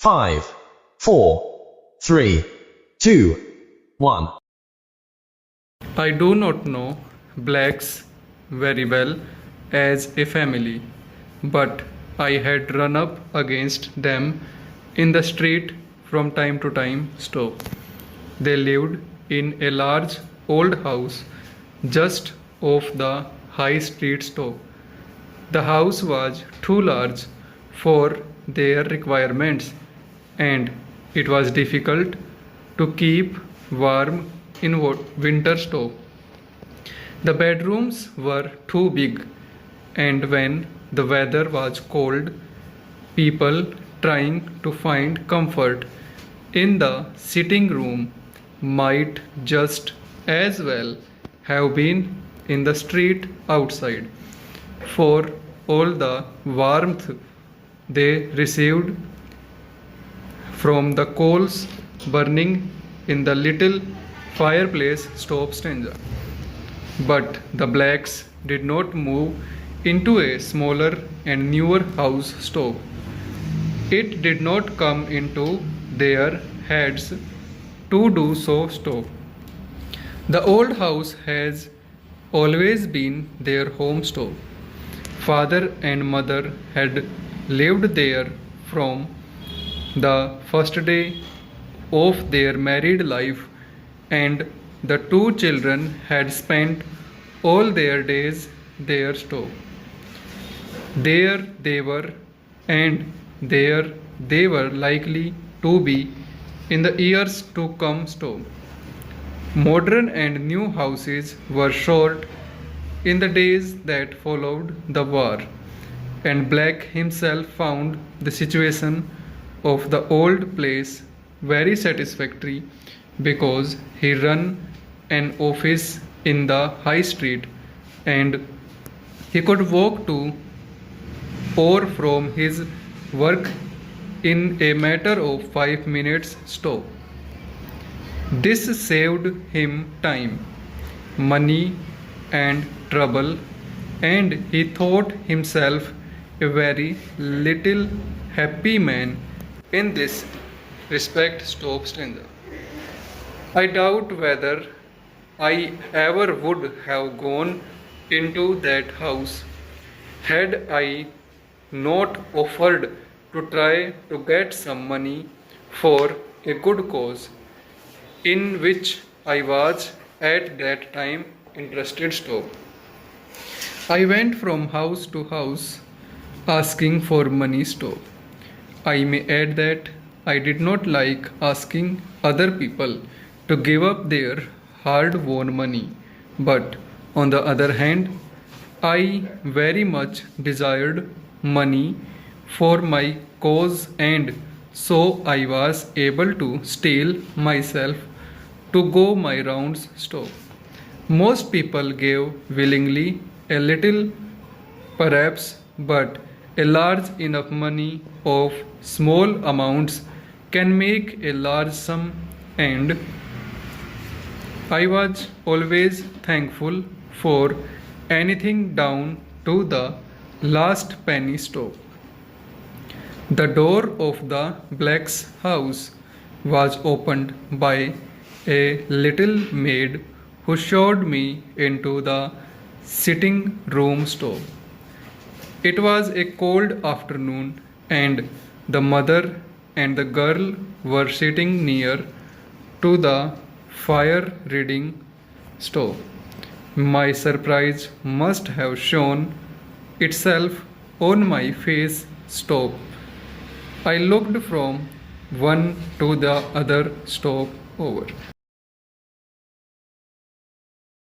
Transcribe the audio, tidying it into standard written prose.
5, 4, 3, 2, 1. I do not know blacks very well as a family, but I had run up against them in the street from time to time. Stop. They lived in a large old house just off the high street stop. The house was too large for their requirements, and it was difficult to keep warm in winter. Stop. The bedrooms were too big, and when the weather was cold, people trying to find comfort in the sitting room might just as well have been in the street outside, for all the warmth they received from the coals burning in the little fireplace. Stop. Stranger. But the blacks did not move into a smaller and newer house. Stop. It did not come into their heads to do so. Stop. The old house has always been their home. Stop. Father and mother had lived there from the first day of their married life, and the two children had spent all their days there. Stop. There they were, and there they were likely to be in the years to come. Stop. Modern and new houses were short in the days that followed the war, and Black himself found the situation of the old place very satisfactory because he ran an office in the high street, and he could walk to or from his work in a matter of 5 minutes. Stop. This saved him time, money, and trouble, and he thought himself a very little happy man in this respect. Stop. Stranger. I doubt whether I ever would have gone into that house had I not offered to try to get some money for a good cause in which I was at that time interested. Stop. I went from house to house asking for money. Stop. I may add that I did not like asking other people to give up their hard-won money, but on the other hand, I very much desired money for my cause, and so I was able to steel myself to go my rounds. Stop. Most people gave willingly, a little perhaps, but a large enough money of small amounts can make a large sum, and I was always thankful for anything down to the last penny. Stop. The door of the Black's house was opened by a little maid who showed me into the sitting room. Stop. It was a cold afternoon, and the mother and the girl were sitting near to the fire reading. Stop. My surprise must have shown itself on my face. Stop. I looked from one to the other. Stop. Over.